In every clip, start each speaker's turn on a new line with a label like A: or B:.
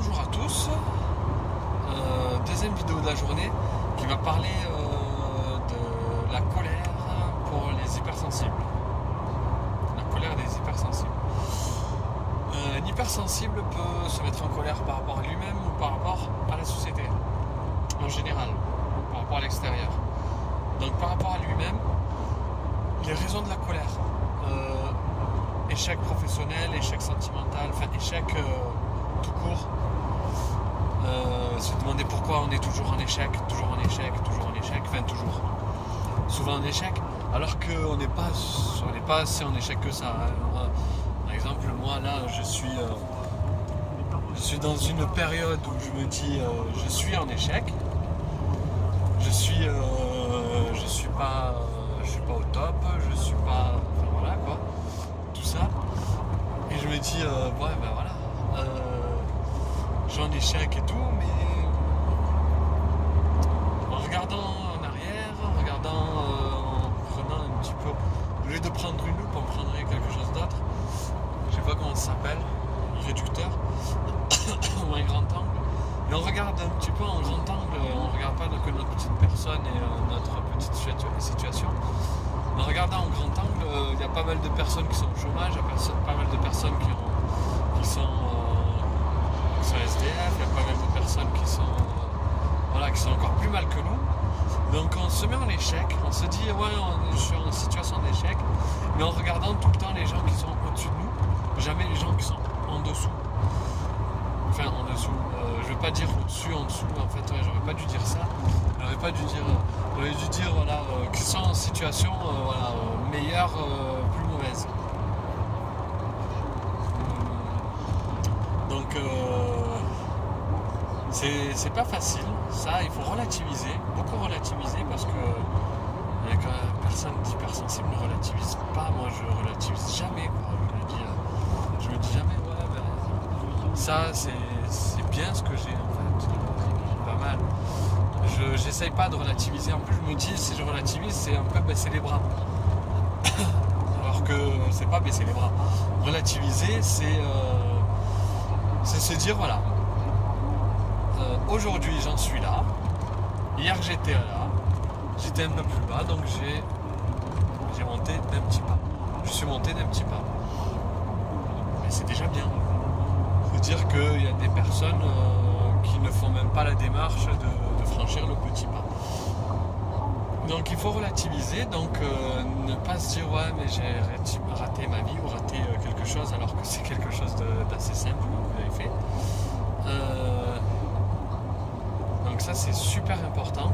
A: bonjour à tous, deuxième vidéo de la journée qui va parler de la colère pour les hypersensibles. La colère des hypersensibles. Un hypersensible peut se mettre en colère par rapport à lui-même ou par rapport à la société, en général, par rapport à l'extérieur. Donc par rapport à lui-même, les raisons de la colère. Échec professionnel, échec sentimental, enfin échec tout court. Se demander pourquoi on est toujours en échec, enfin toujours. Souvent en échec, alors qu'on n'est pas assez en échec que ça. Moi, par exemple, moi là, je suis dans une période où je me dis, je suis en échec. Je suis pas au top, je suis pas, enfin voilà quoi. Ça et je me dis ouais ben voilà j'ai un échec et tout, mais en regardant en arrière, en prenant un petit peu, au lieu de prendre une loupe, on prendrait quelque chose d'autre, je sais pas comment ça s'appelle, un réducteur ou un grand angle, et on regarde un petit peu en grand angle, on regarde pas que notre petite personne et notre petite situation. En regardant en grand angle, il y a pas mal de personnes qui sont au chômage, il y a pas mal de personnes qui sont SDF, il y a pas mal de personnes qui sont encore plus mal que nous. Donc on se met en échec, on se dit ouais je suis en situation d'échec, mais en regardant tout le temps les gens qui sont au-dessus de nous, jamais les gens qui sont en dessous. Enfin en dessous, je ne veux pas dire au-dessus, en dessous, en fait j'aurais pas dû dire ça. J'aurais dû dire voilà, qu'ils sont en situation meilleure, plus mauvaise. Donc c'est pas facile, ça il faut relativiser, beaucoup relativiser parce que il y a quand même personne d'hypersensible ne relativise pas, moi je relativise jamais quoi. Je me dis jamais ouais ben, ça c'est bien ce que j'ai en fait, pas mal. J'essaye pas de relativiser, en plus je me dis si je relativise c'est un peu baisser les bras. Alors que c'est pas baisser les bras. Relativiser c'est se dire voilà, aujourd'hui j'en suis là, hier j'étais là, j'étais un peu plus bas, donc j'ai monté d'un petit pas. Je suis monté d'un petit pas. Mais c'est déjà bien. C'est-à-dire qu'il y a des personnes qui ne font même pas la démarche de franchir le petit pas. Donc il faut relativiser, donc ne pas se dire ouais mais j'ai raté ma vie ou raté quelque chose alors que c'est quelque chose d'assez simple que vous avez fait. Donc ça c'est super important.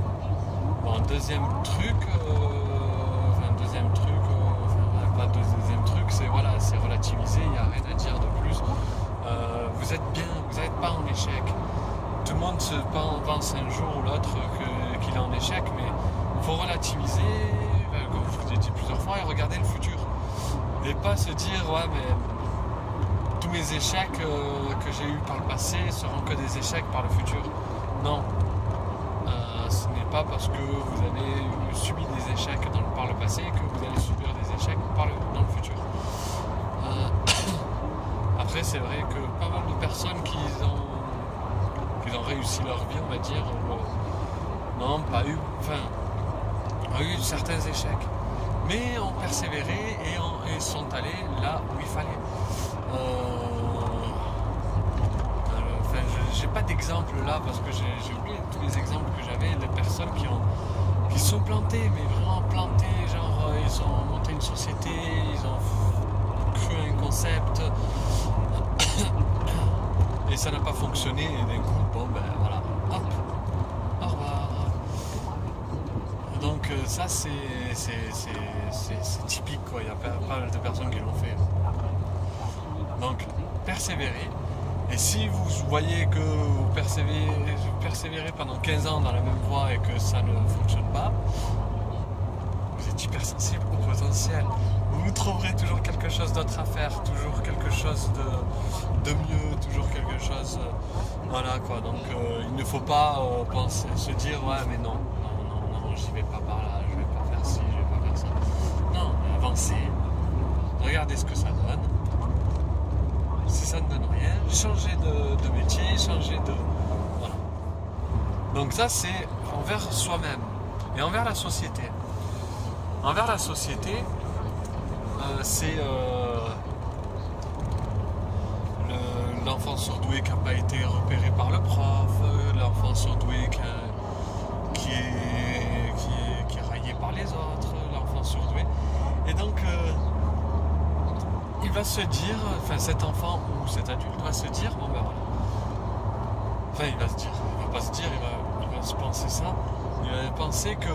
A: Bon, deuxième truc, c'est voilà, c'est relativiser, il n'y a rien à dire de plus. Vous êtes bien, vous n'êtes pas en échec. Tout le monde se pense un jour ou l'autre qu'il est en échec, mais il faut relativiser, comme je vous ai dit plusieurs fois, et regarder le futur. Et pas se dire, ouais, mais tous mes échecs que j'ai eus par le passé seront que des échecs par le futur. Non. Ce n'est pas parce que vous avez subi des échecs par le passé que vous allez subir des échecs dans le futur. Après, c'est vrai que pas mal de personnes qui ont réussi leur vie, on va dire, ont eu certains échecs, mais ont persévéré et sont allés là où il fallait. J'ai pas d'exemple là parce que j'ai oublié tous les exemples que j'avais de personnes qui sont plantées, mais vraiment plantées, genre ils ont monté une société, ils ont cru à un concept et ça n'a pas fonctionné et d'un coup bon ben voilà, hop, au revoir. Donc ça c'est typique quoi, il y a pas mal de personnes qui l'ont fait. Donc persévérer. Et si vous voyez que vous persévérez pendant 15 ans dans la même voie et que ça ne fonctionne pas, vous êtes hypersensible au potentiel. Vous trouverez toujours quelque chose d'autre à faire, toujours quelque chose de mieux, toujours quelque chose... voilà quoi, donc il ne faut pas se dire ouais mais non, j'y vais pas par là, je vais pas faire ci, je vais pas faire ça. Non, avancez, regardez ce que ça donne. Si ça ne donne rien, changer de métier, changer de... Voilà. Donc ça, c'est envers soi-même et envers la société. Envers la société, c'est l'enfant surdoué qui n'a pas été repéré par le prof, l'enfant surdoué qui est raillé par les autres, l'enfant surdoué. Et donc, il va se dire, enfin cet enfant ou cet adulte va se dire, bon ben voilà. Enfin, il va se dire, il va pas se dire, il va se penser ça. Il va penser que,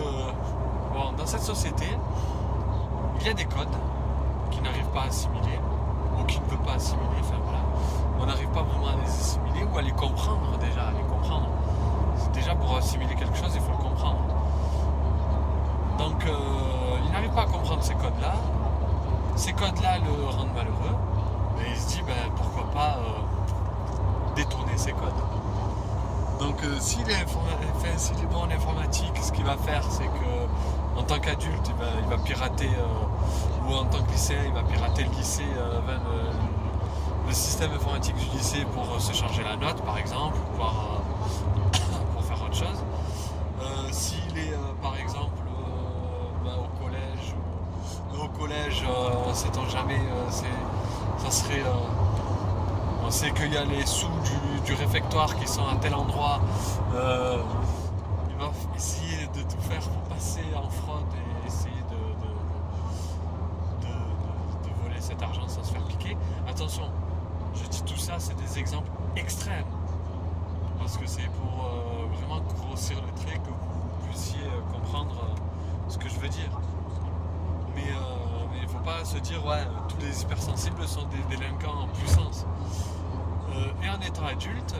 A: bon, dans cette société, il y a des codes qu'il n'arrive pas à assimiler, ou qu'il ne peut pas assimiler, enfin voilà. On n'arrive pas vraiment à les assimiler ou à les comprendre déjà, Déjà pour assimiler quelque chose, il faut le comprendre. Donc il n'arrive pas à comprendre ces codes-là. Ces codes-là le rendent malheureux. Et il se dit pourquoi pas détourner ces codes. Donc s'il est bon en informatique, ce qu'il va faire, c'est que en tant qu'adulte, il va pirater, ou en tant que lycéen, il va pirater le lycée, le système informatique du lycée pour se changer la note par exemple, pour faire autre chose. S'il est par exemple au collège, on ne sait-on jamais, ça serait... on sait qu'il y a les sous du réfectoire qui sont à tel endroit. Il va essayer de tout faire pour passer en fraude et essayer de voler cet argent sans se faire piquer. Attention, je dis tout ça, c'est des exemples extrêmes. Parce que c'est pour vraiment grossir le trait que vous puissiez comprendre ce que je veux dire. Mais il ne faut pas se dire, tous les hypersensibles sont des délinquants en puissance. Et en étant adulte,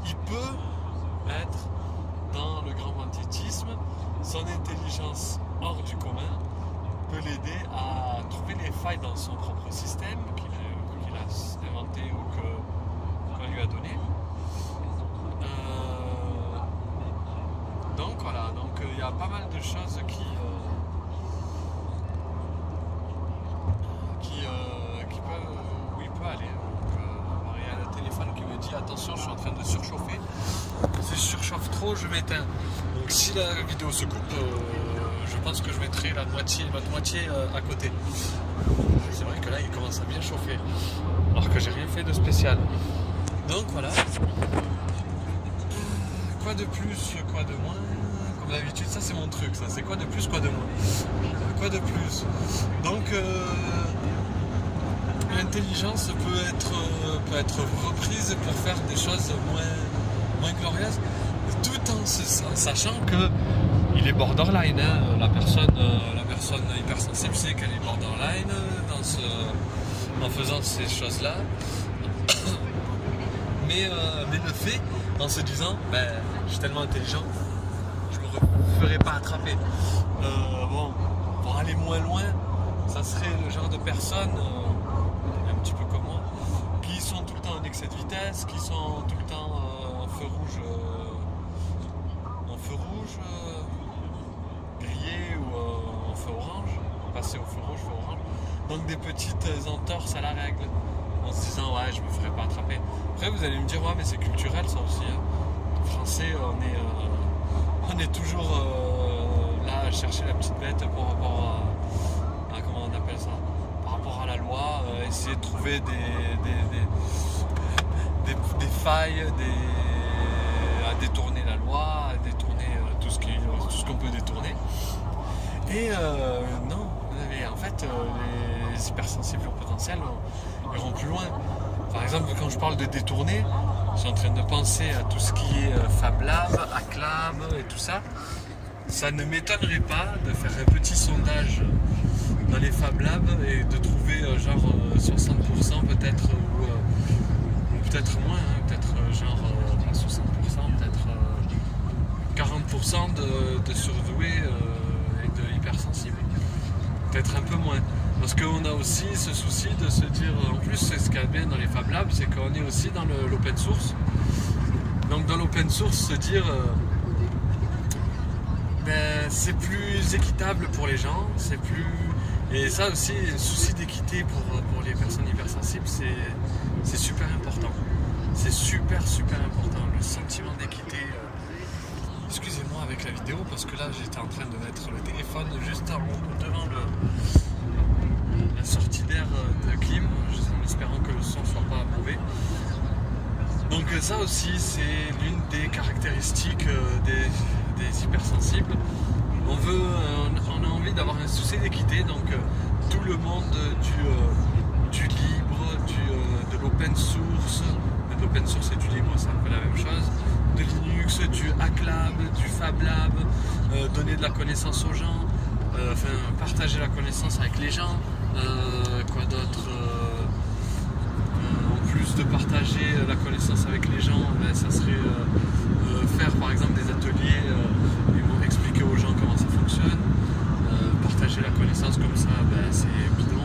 A: il peut être dans le grand banditisme, son intelligence hors du commun peut l'aider à trouver les failles dans son propre système qu'il a inventé ou qu'on lui a donné. Donc voilà, il y a pas mal de choses où il peut aller. Il y a le téléphone qui me dit attention, je suis en train de surchauffer. Si je surchauffe trop, je m'éteins. Donc si la vidéo se coupe, je pense que je mettrai l'autre moitié à côté. C'est vrai que là il commence à bien chauffer, alors que j'ai rien fait de spécial. Donc voilà. Quoi de plus, quoi de moins? Comme d'habitude, ça c'est mon truc, ça. C'est quoi de plus, quoi de moins? Quoi de plus? Donc l'intelligence peut être reprise pour faire des choses moins glorieuses, tout en sachant que il est borderline. La personne hypersensible sait qu'elle est borderline en faisant ces choses-là. Mais le fait, en se disant, je suis tellement intelligent, je me ferai pas attraper. Pour aller moins loin, ça serait le genre de personnes, un petit peu comme moi, qui sont tout le temps en excès de vitesse, qui sont tout le temps en feu rouge, grillé ou en feu orange, passer au feu rouge, feu orange. Donc des petites entorses à la règle, en se disant je me ferai pas attraper. Après vous allez me dire mais c'est culturel ça aussi. Français, on est toujours là à chercher la petite bête par rapport à comment on appelle ça, par rapport à la loi, essayer de trouver des failles, à détourner la loi, à détourner tout ce qu'on peut détourner. Et non, en fait les hypersensibles au potentiel iront plus loin. Par exemple, quand je parle de détourner, je suis en train de penser à tout ce qui est Fab Lab, Acclab et tout ça. Ça ne m'étonnerait pas de faire un petit sondage dans les Fab Labs et de trouver 60% peut-être, ou peut-être moins, peut-être pas 60%, peut-être 40% de surdoués et de hypersensibles. Peut-être un peu moins. Parce qu'on a aussi ce souci de se dire, en plus c'est ce qu'il y a bien dans les Fab Labs, c'est qu'on est aussi dans l'open source. Donc dans l'open source, se dire c'est plus équitable pour les gens, c'est plus... Et ça aussi, le souci d'équité pour les personnes hypersensibles, c'est super important. super important. Le sentiment d'équité. Excusez-moi avec la vidéo parce que là j'étais en train de mettre le téléphone juste devant la sortie d'air de clim, en espérant que le son soit pas mauvais. Donc ça aussi c'est l'une des caractéristiques des hypersensibles. On a envie d'avoir un souci d'équité, donc tout le monde du libre, de l'open source, de l'open source et du libre c'est un peu la même chose, de Linux, du HackLab, du FabLab, donner de la connaissance aux gens, partager la connaissance avec les gens, quoi d'autre, en plus de partager la connaissance avec les gens, ça serait faire par exemple des ateliers, expliquer aux gens comment ça fonctionne, partager la connaissance comme ça, c'est bidon.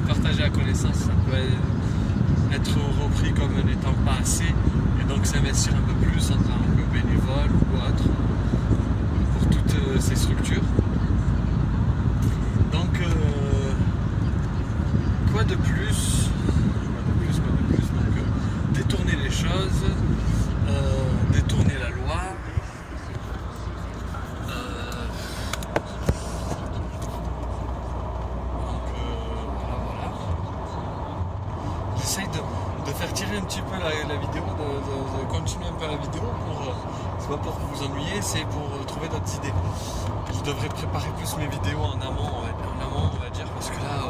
A: Partager la connaissance, ça peut être repris comme n'étant pas assez, et donc s'investir un peu plus en tant que bénévole ou autre pour toutes ces structures. Donc quoi de plus, donc détourner les choses, détourner la loi, voilà. J'essaye de faire tirer un petit peu la vidéo, de continuer un peu la vidéo c'est pas pour vous ennuyer, c'est pour trouver d'autres idées. Je devrais préparer plus mes vidéos en amont, on va dire, parce que là,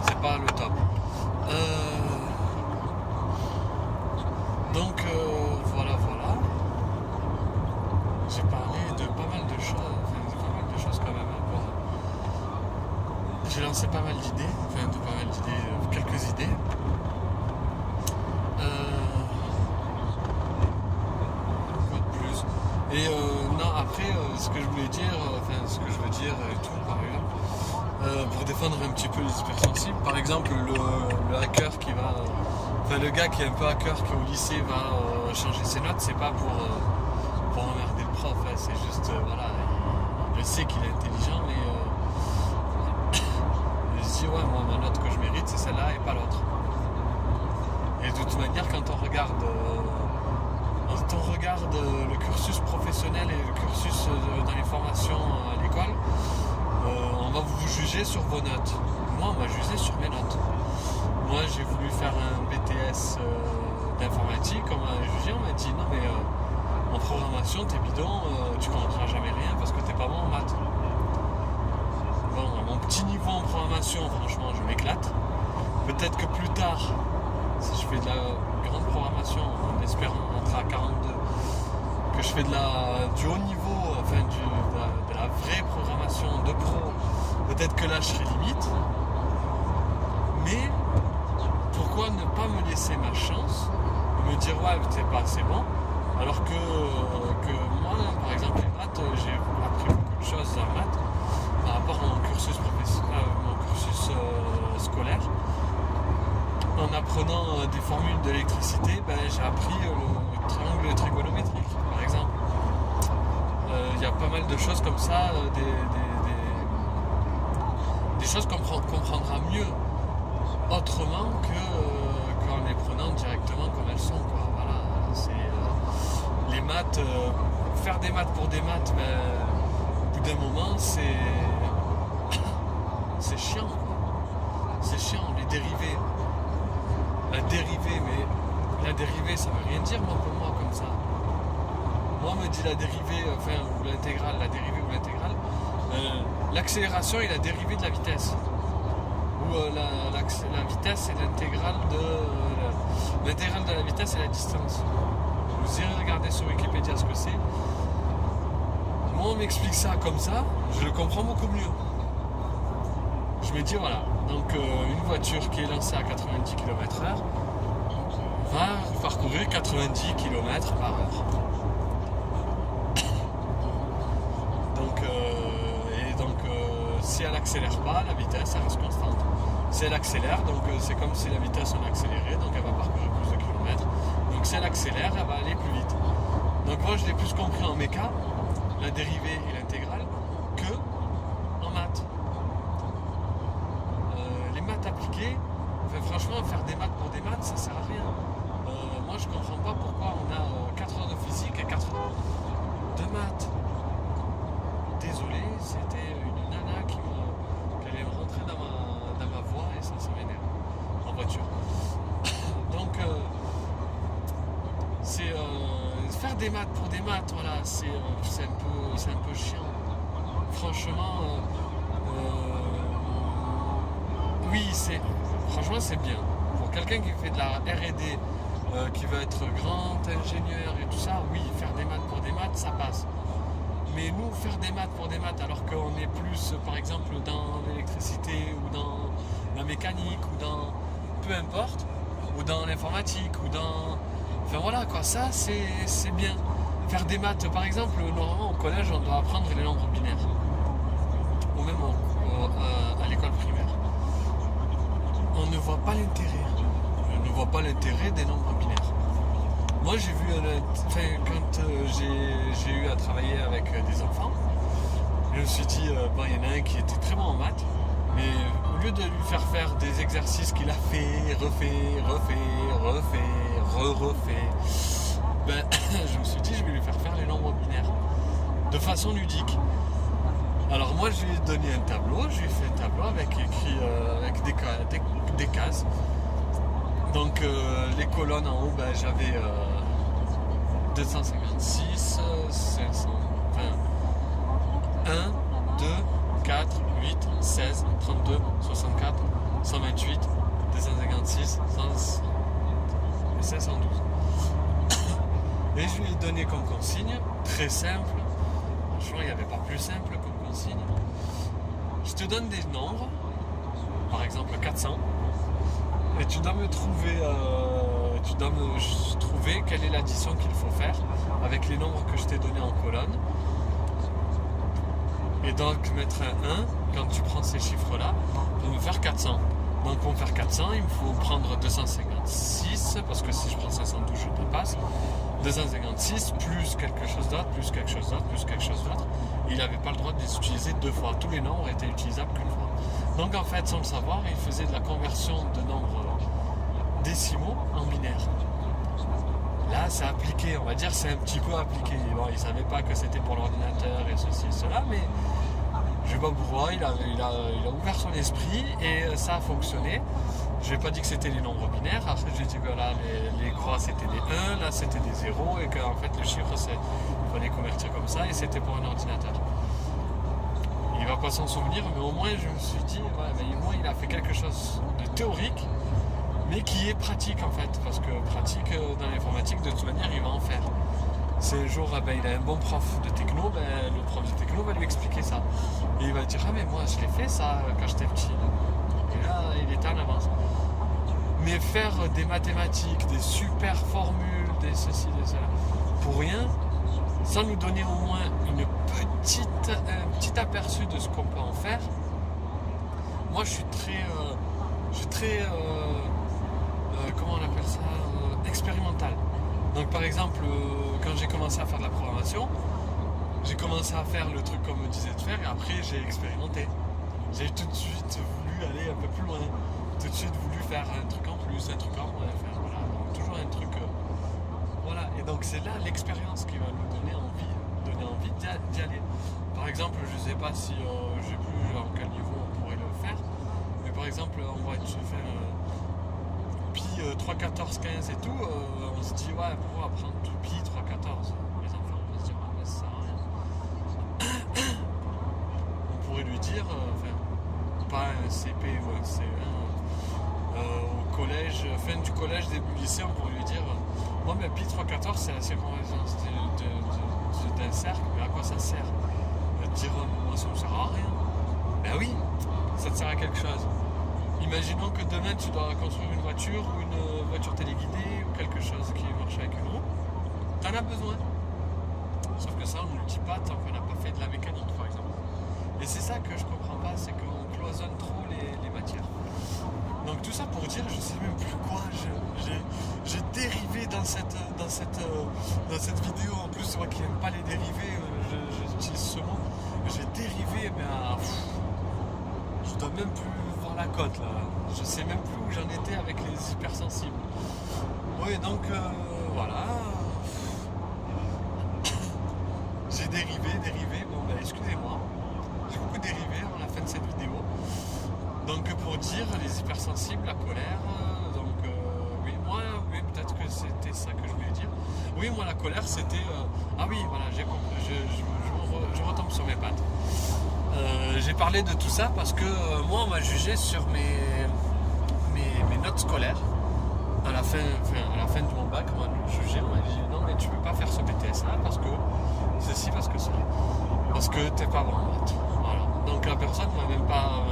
A: c'est pas le top. Donc voilà. J'ai parlé de pas mal de choses, quand même. J'ai lancé pas mal d'idées, quelques idées. Quoi de plus? Et non, après, ce que je voulais dire, ce que je veux dire et tout, par exemple, pour défendre un petit peu les hypersensibles, par exemple, le hacker qui va... le gars qui est un peu hacker, qui au lycée va changer ses notes, c'est pas pour emmerder le prof, c'est juste, il sait qu'il est intelligent, mais il se dit, moi, ma note que je mérite, c'est celle-là et pas l'autre. Et de toute manière, quand on regarde le cursus professionnel et le cursus dans les formations à l'école, on va vous juger sur vos notes. Moi, on m'a jugé sur mes notes. Moi, j'ai voulu faire un BTS d'informatique, on m'a jugé, on m'a dit non mais en programmation t'es bidon, tu comprendras jamais rien parce que t'es pas bon en maths. Bon, à mon petit niveau en programmation, franchement, je m'éclate. Peut-être que plus tard, si je fais de la grande programmation, en espérant entrer à 42, que je fais du haut niveau, de la vraie programmation de pro, peut-être que là je serai limite. Mais pourquoi ne pas me laisser ma chance, me dire t'es pas assez bon, alors que moi, par exemple, les maths, j'ai appris beaucoup de choses en maths par rapport à mon cursus scolaire. En apprenant des formules de l'électricité, j'ai appris le triangle trigonométrique, par exemple. Il y a pas mal de choses comme ça, des choses qu'on comprendra mieux autrement qu'en les prenant directement comme elles sont, quoi. Voilà, c'est les maths, faire des maths pour des maths, au bout d'un moment c'est chiant, c'est chiant. Les dérivés, mais la dérivée ça veut rien dire pour moi comme ça. Moi on me dit la dérivée, ou l'intégrale, la dérivée ou l'intégrale, l'accélération est la dérivée de la vitesse. La vitesse est l'intégrale de la vitesse et la distance. Vous irez regarder sur Wikipédia ce que c'est. Moi on m'explique ça comme ça, je le comprends beaucoup mieux. Je me dis donc une voiture qui est lancée à 90 km/h va parcourir 90 km/h. Si elle n'accélère pas, la vitesse elle reste constante. Si elle accélère, donc c'est comme si la vitesse on accélérait, donc elle va parcourir plus de kilomètres. Donc si elle accélère, elle va aller plus vite. Donc moi je l'ai plus compris en méca, la dérivée et l'intégrale, que en maths. Les maths appliquées, franchement faire des maths pour des maths, ça sert à rien. Moi, je comprends pas pourquoi on a 4 heures de physique et 4 heures de maths. Désolé, c'était une nana qui allait me rentrer dans ma voie et ça m'énerve en voiture. Donc, c'est faire des maths pour des maths, voilà, c'est un peu chiant. Franchement, oui, franchement, c'est bien. Pour quelqu'un qui fait de la R&D, qui veut être grand ingénieur et tout ça, oui, faire des maths pour des maths, ça passe. Mais nous, faire des maths pour des maths, alors qu'on est plus, par exemple, dans l'électricité ou dans la mécanique ou dans peu importe, ou dans l'informatique ou dans... Enfin voilà quoi, ça c'est bien. Faire des maths, par exemple, normalement au collège, on doit apprendre les nombres binaires. Ou même à l'école primaire. On ne voit pas l'intérêt. On ne voit pas l'intérêt des nombres binaires. Moi j'ai vu, quand j'ai eu à travailler avec des enfants, je me suis dit, il y en a un qui était très bon en maths, mais au lieu de lui faire des exercices qu'il a fait, refait, je me suis dit, je vais lui faire les nombres binaires, de façon ludique. Alors moi je lui ai donné un tableau, je lui ai fait un tableau avec écrit, avec des cases. Donc les colonnes en haut, j'avais 256, 500, 1, 2, 4, 8, 16, 32, 64, 128, 256, 100 et 512. Et je lui ai donné comme consigne, très simple, franchement il n'y avait pas plus simple comme consigne. Je te donne des nombres, par exemple 400, et tu dois me trouver, quelle est l'addition qu'il faut faire avec les nombres que je t'ai donnés en colonne. Et donc mettre un 1 quand tu prends ces chiffres-là pour me faire 400. Donc pour me faire 400, il me faut prendre 256, parce que si je prends 512, je dépasse. 256 plus quelque chose d'autre, plus quelque chose d'autre, plus quelque chose d'autre. Il n'avait pas le droit de les utiliser deux fois. Tous les nombres étaient utilisables qu'une fois. Donc en fait, sans le savoir, il faisait de la conversion de nombres décimaux en binaire. Là, c'est appliqué, on va dire, c'est un petit peu appliqué. Bon, il ne savait pas que c'était pour l'ordinateur et ceci et cela, mais je ne sais pas pourquoi, il a ouvert son esprit et ça a fonctionné. Je n'ai pas dit que c'était les nombres binaires, après j'ai dit que là, les croix c'était des 1, là c'était des 0, et qu'en fait le chiffre, il fallait convertir comme ça, et c'était pour un ordinateur. Il ne va pas s'en souvenir, mais au moins je me suis dit, au moins il a fait quelque chose de théorique, mais qui est pratique en fait, parce que pratique dans l'informatique, de toute manière, il va en faire. Si un jour il a un bon prof de techno, le prof de techno va lui expliquer ça. Et il va dire, mais moi je l'ai fait ça quand j'étais petit. Et là, il était en avance. Mais faire des mathématiques, des super formules, des ceci, des cela, pour rien, sans nous donner au moins un petit aperçu de ce qu'on peut en faire, moi je suis très comment on appelle ça, expérimental. Donc par exemple, quand j'ai commencé à faire de la programmation, j'ai commencé à faire le truc qu'on me disait de faire et après j'ai expérimenté. J'ai tout de suite voulu aller un peu plus loin, tout de suite voulu faire un truc en plus, un truc en moins, voilà, donc toujours un truc, voilà. Et donc c'est là l'expérience qui va nous donner envie d'y aller. Par exemple, je sais pas si, je sais plus à quel niveau on pourrait le faire, mais par exemple, on va faire pi 3, 14, 15 et tout, on se dit, pourquoi apprendre tout pi 3, 14 ? Les enfants vont se dire, mais ça sert à rien. On pourrait lui dire, pas un CP ou un CE1, au collège, fin du collège, début lycée, on pourrait lui dire, pi 3, 14 c'est la circonférence d'un cercle, mais à quoi ça sert ? Dire, moi ça ne me sert à rien. Ben oui, ça te sert à quelque chose. Imaginons que demain tu dois construire une voiture ou une voiture téléguidée ou quelque chose qui marche avec une roue. Tu en as besoin. Sauf que ça, on ne le dit pas tant qu'on n'a pas fait de la mécanique, par exemple. Et c'est ça que je comprends pas, c'est qu'on cloisonne trop les matières. Donc tout ça pour dire, je sais même plus quoi, j'ai dérivé dans cette vidéo. En plus, moi qui n'aime pas les dérivés, j'utilise ce mot. J'ai dérivé, mais je dois même plus voir la côte là. Je sais même plus où j'en étais avec les hypersensibles. Oui, donc voilà. J'ai dérivé. Bon, ben excusez-moi. J'ai beaucoup dérivé à la fin de cette vidéo. Donc pour dire les hypersensibles, la colère, oui, moi, mais peut-être que c'était ça que je voulais dire. Oui, moi la colère c'était... ah oui, voilà, j'ai compris, je retombe sur mes pattes. J'ai parlé de tout ça parce que moi on m'a jugé sur mes notes scolaires. À la fin de mon bac, on m'a jugé, on m'a dit non mais tu peux pas faire ce BTS là parce que ceci, parce que cela. Parce que t'es pas bon en maths. Voilà. Donc la personne m'a même pas...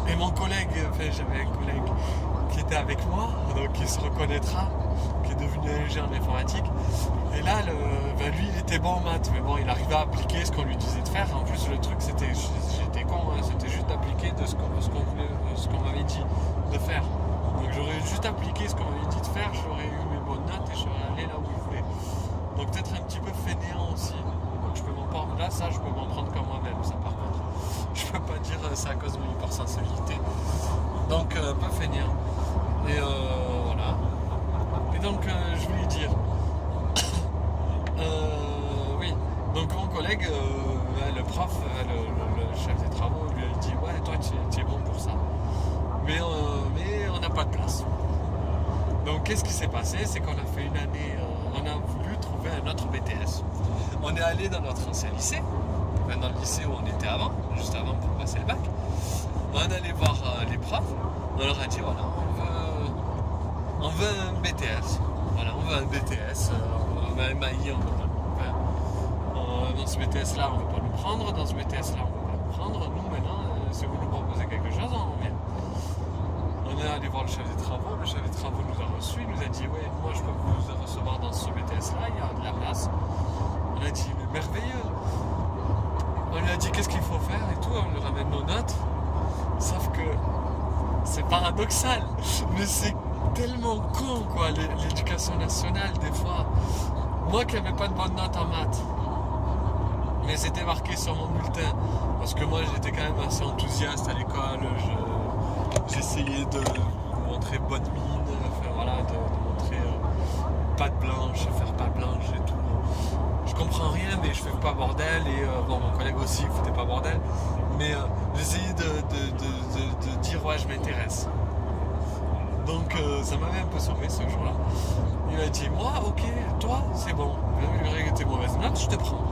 A: et mon collègue, j'avais un collègue qui était avec moi, donc il se reconnaîtra, qui est devenu ingénieur en informatique. Et là, lui, il était bon en maths, mais bon, il arrivait à appliquer ce qu'on lui disait de faire. En plus, le truc, j'étais con, hein, c'était juste d'appliquer ce qu'on m'avait dit de faire. Donc j'aurais juste appliqué ce qu'on m'avait dit de faire, j'aurais eu mes bonnes notes et j'aurais allé là où il voulait. Donc peut-être un petit peu fainéant aussi. Donc je peux m'en prendre là, ça, je peux m'en prendre comme moi-même, ça par contre. Je peux pas dire c'est à cause de mon hypersensibilité. Donc un peu fainéant. Et voilà. Et donc je voulais dire. Oui. Donc mon collègue, le prof, le chef des travaux, lui a dit ouais toi tu es bon pour ça. Mais on n'a pas de place. Donc qu'est-ce qui s'est passé? C'est qu'on a fait une année, on a voulu trouver un autre BTS. On est allé dans notre ancien lycée, enfin dans le lycée où on était avant, juste avant pour passer le bac. On est allé voir les profs, on leur a dit voilà, on veut un BTS. Voilà, on veut un BTS, on veut un MAI, on veut pas. Enfin, dans ce BTS là on ne veut pas nous prendre, dans ce BTS là on ne veut pas nous prendre. Nous maintenant, si vous nous proposez quelque chose, on vient. On est allé voir le chef des travaux nous a reçus, il nous a dit ouais, moi je peux vous recevoir dans ce BTS là, il y a de la place. On a dit mais merveilleux. On lui a dit qu'est-ce qu'il faut faire et tout, on lui ramène nos notes. Sauf que c'est paradoxal, mais c'est tellement con quoi, l'éducation nationale des fois. Moi qui n'avais pas de bonnes notes en maths, mais c'était marqué sur mon bulletin, parce que moi j'étais quand même assez enthousiaste à l'école, j'essayais de montrer bonne mine, enfin, voilà, de montrer patte blanche, faire patte blanche et tout. Je comprends rien, mais je fais pas bordel, et bon, mon collègue aussi il foutait pas bordel, mais j'essayais de dire ouais je m'intéresse. Donc ça m'avait un peu sauvé ce jour-là. Il m'a dit moi ok, toi c'est bon, malgré tes mauvaises notes, je te prends.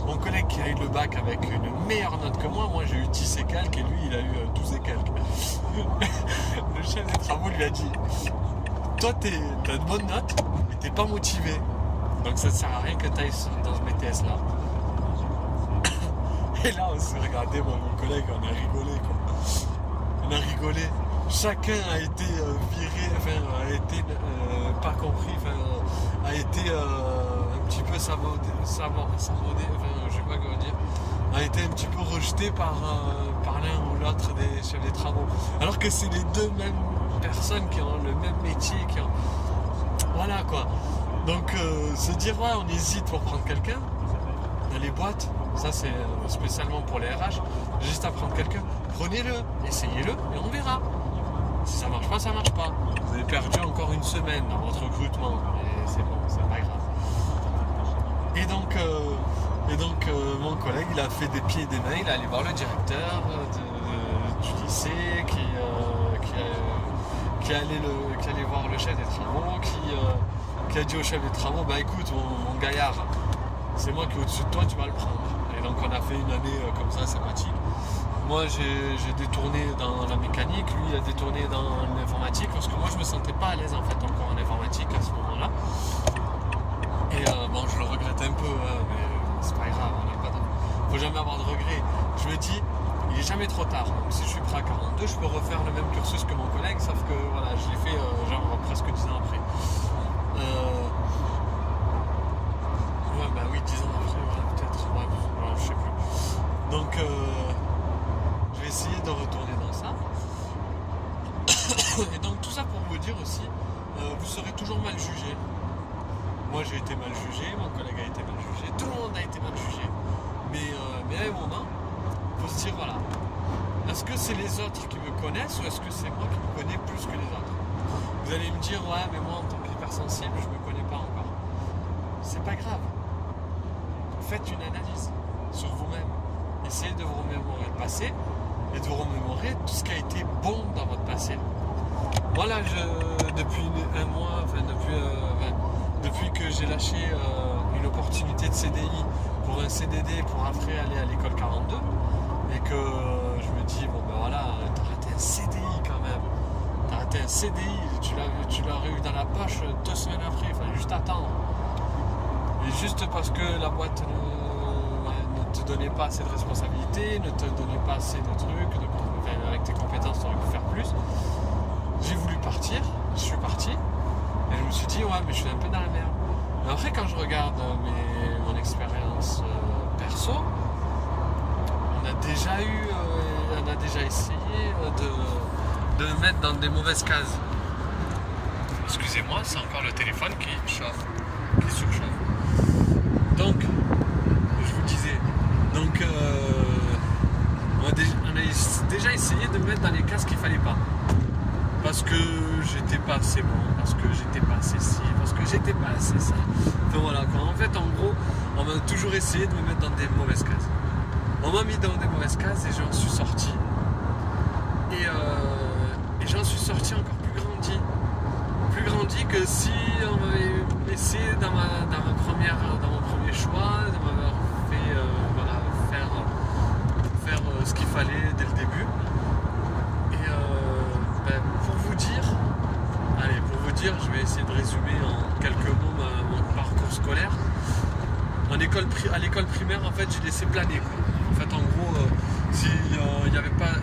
A: Mon collègue qui a eu le bac avec une meilleure note que moi j'ai eu 10 et quelques et lui il a eu 12 et quelques. Le chef des travaux lui a dit toi t'as de bonnes notes mais t'es pas motivé. Donc ça ne sert à rien que tu ailles dans ce BTS là. Et là on s'est regardé, moi mon collègue, on a rigolé quoi. On a rigolé. Chacun a été viré, enfin a été pas compris, enfin a été un petit peu saboté, enfin je sais pas comment dire, a été un petit peu rejeté par l'un ou l'autre des chefs des travaux. Alors que c'est les deux mêmes personnes qui ont le même métier, qui ont... Voilà quoi. Donc se dire ouais on hésite pour prendre quelqu'un dans les boîtes, ça c'est spécialement pour les RH, juste à prendre quelqu'un, prenez-le, essayez-le et on verra. Si ça marche pas, ça marche pas. Vous avez perdu encore une semaine dans votre recrutement, et c'est bon, c'est pas grave. Et donc mon collègue il a fait des pieds et des mains, il est allé voir le directeur du lycée qui allait voir le chef des travaux, qui a dit au chef des travaux, bah écoute mon gaillard, c'est moi qui est au-dessus de toi, tu vas le prendre. Et donc on a fait une année comme ça, sympathique. Moi j'ai détourné dans la mécanique, lui il a détourné dans l'informatique, parce que moi je me sentais pas à l'aise en fait encore en informatique à ce moment-là. Et bon je le regrette un peu, mais c'est pas grave, faut jamais avoir de regrets. Je me dis, il est jamais trop tard. Donc, si je suis prêt à 42, je peux refaire le même cursus que mon collègue, sauf que voilà, je l'ai fait genre presque 10 ans après. Ouais, bah oui, 10 ans après, voilà, peut-être. Ouais, je sais plus. Donc, je vais essayer de retourner dans ça. Et donc, tout ça pour vous dire aussi, vous serez toujours mal jugé. Moi, j'ai été mal jugé, mon collègue a été mal jugé, tout le monde a été mal jugé. Mais à un moment, il faut se dire, voilà, est-ce que c'est les autres qui me connaissent ou est-ce que c'est moi qui me connais Vous allez me dire, ouais, mais moi en tant qu'hypersensible, je ne me connais pas encore. C'est pas grave. Faites une analyse sur vous-même. Essayez de vous remémorer le passé et de vous remémorer tout ce qui a été bon dans votre passé. Moi là, depuis un mois, depuis que j'ai lâché une opportunité de CDI pour un CDD pour après aller à l'école 42 et que je me dis, bon ben voilà, t'as raté un CDI quand même. T'as raté un CDI, tu l'as eu dans la poche 2 semaines après, il fallait juste attendre. Et juste parce que la boîte ne te donnait pas assez de responsabilités, ne te donnait pas assez de trucs, avec tes compétences, tu aurais pu faire plus. J'ai voulu partir, je suis parti, et je me suis dit, ouais, mais je suis un peu dans la merde. Mais après, quand je regarde mon expérience perso, on a déjà essayé de me mettre dans des mauvaises cases. Excusez-moi, c'est encore le téléphone qui surchauffe. Donc, je vous disais, on a déjà essayé de me mettre dans les cases qu'il ne fallait pas. Parce que j'étais pas assez bon, parce que j'étais pas assez ci, parce que j'étais pas assez ça. Enfin voilà, en fait, en gros, on m'a toujours essayé de me mettre dans des mauvaises cases. On m'a mis dans des mauvaises cases et j'en suis sorti. Et j'en suis sorti encore plus grandi. Plus grandi que si on m'avait laissé dans mon premier choix, de m'avoir fait faire ce qu'il fallait dès le début. Je vais essayer de résumer en quelques mots mon parcours scolaire. À l'école primaire, en fait, j'ai laissé planer, quoi. En fait, en gros, s'il n'y avait pas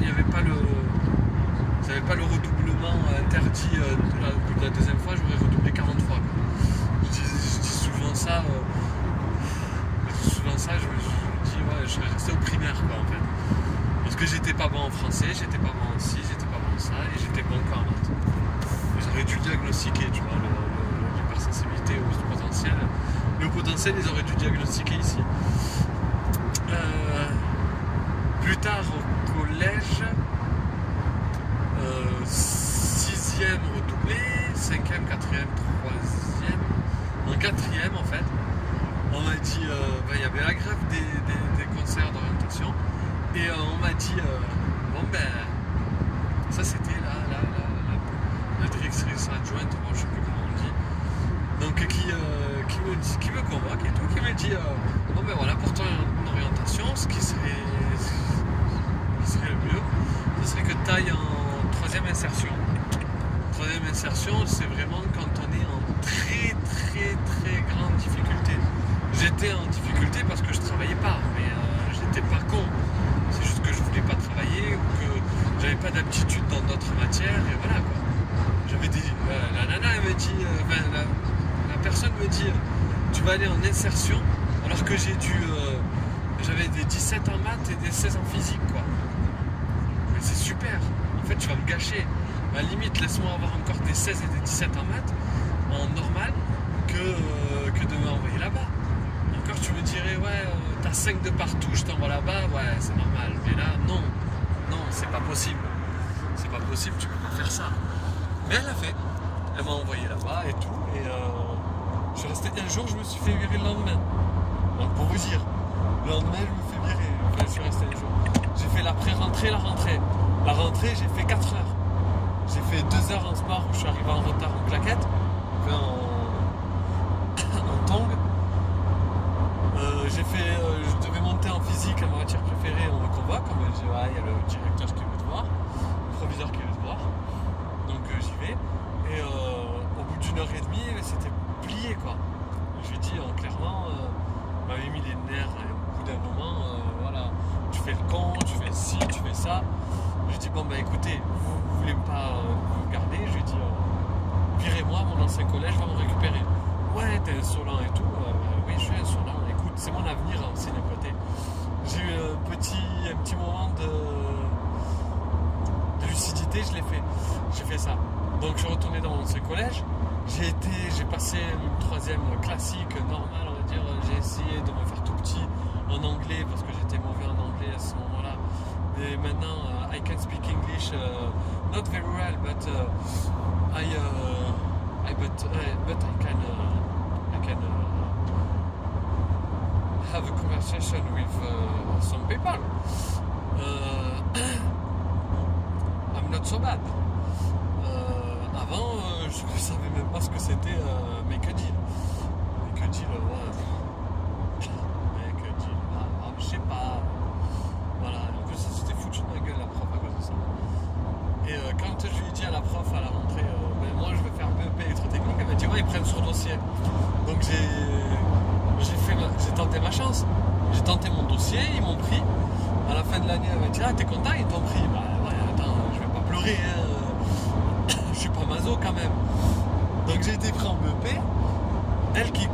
A: le redoublement interdit de la deuxième fois, j'aurais redoublé 40 fois. Je dis souvent ça. Je me dis, ouais, je serais resté au primaire, quoi, en fait. Parce que j'étais pas bon en français, j'étais pas bon en ci, j'étais pas bon en ça, et j'étais bon qu'en maths. Ils auraient dû diagnostiquer, tu vois, l'hypersensibilité ou le potentiel. Le potentiel, ils auraient dû diagnostiquer ici. Plus tard au collège, 6e redoublé, 5e, 4e, 3e. En 4e, en fait, on m'a dit, il y avait la grève des concerts d'orientation. Et on m'a dit, ça c'était la directrice adjointe, moi je sais plus comment on dit, donc qui me convoque et tout, qui me dit voilà, pour ton orientation, ce qui serait le mieux, ce serait que tu ailles en 3e insertion. 3e insertion, c'est vraiment quand on est en très très très grande difficulté. J'étais en difficulté parce que je travaillais pas, mais j'étais pas con. C'est juste que je voulais pas travailler ou que j'avais pas d'aptitude dans d'autres matières et voilà quoi. J'avais dit, la nana elle me dit, la personne me dit, tu vas aller en insertion alors que j'avais des 17 en maths et des 16 en physique quoi. Mais c'est super. En fait tu vas me gâcher. À la limite laisse-moi avoir encore des 16 et des 17 en maths en normal que de m'envoyer là-bas. Encore tu me dirais t'as 5 de partout, je t'envoie là-bas, ouais c'est normal, mais là non, c'est pas possible, tu peux pas faire ça. Mais elle l'a fait, elle m'a envoyé là-bas et tout, et je suis resté un jour, je me suis fait virer le lendemain. Donc pour vous dire, le lendemain je me fais virer, enfin je suis resté un jour. J'ai fait la pré-rentrée, la rentrée. La rentrée j'ai fait 4 heures. J'ai fait 2 heures en sport où je suis arrivé en retard en claquette, en tongue. Je devais monter en physique à ma matière préférée, on me convoque, on me dit il y a le directeur qui veut te voir, le proviseur qui veut te voir, donc j'y vais, et au bout d'1 heure et demie, c'était plié quoi. Je lui dis clairement, m'avait mis les nerfs, et au bout d'un moment, voilà, tu fais le con, tu fais ci, tu fais ça. Je lui dis écoutez, vous voulez pas me garder, je lui dis virez-moi, mon ancien collège va me récupérer. Ouais, t'es insolent et tout, oui je suis insolent. C'est mon avenir aussi d'un côté. J'ai eu un petit moment de lucidité, j'ai fait ça. Donc je suis retourné dans mon ancien collège, j'ai passé une 3e classique normale, on va dire, j'ai essayé de me faire tout petit en anglais parce que j'étais mauvais en anglais à ce moment-là. Et maintenant, I can speak English, not very well, but I but I can have a conversation with some people. I'm not so bad. Avant, je ne savais même pas ce que c'était Make a Deal. Make a Deal, je sais pas. Voilà, en plus, c'était foutu de ma gueule la prof à cause de ça. Et quand je lui ai dit à la prof à la rentrée, moi je veux faire BEP électrotechnique, elle m'a dit ouais, ils prennent sur dossier. Donc j'ai tenté ma chance. J'ai tenté mon dossier, ils m'ont pris. À la fin de l'année, elle m'a dit ah, t'es content, ils t'ont pris. Bah ouais, attends, je vais pas pleurer, hein. Je suis pas maso quand même. Donc j'ai été pris en BEP. Elle qui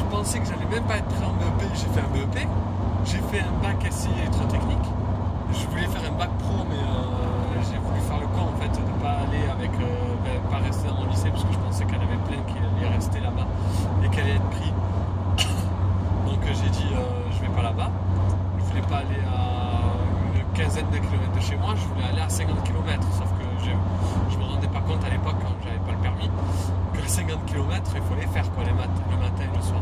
A: pensait que j'allais même pas être pris en BEP, j'ai fait un BEP. J'ai fait un bac SI électrotechnique. Je voulais faire un bac pro, mais j'ai voulu faire le con en fait, de pas aller avec, pas rester dans mon lycée parce que je pensais qu'elle avait plein qui allaient rester là-bas et qu'elle allait être pris. Donc j'ai dit je vais pas là-bas. Je voulais pas aller à une quinzaine de kilomètres de chez moi, je voulais aller à 50 km. Sauf que je me rendais pas compte à l'époque quand j'avais pas le permis que les 50 km il faut les faire quoi, le matin et le soir.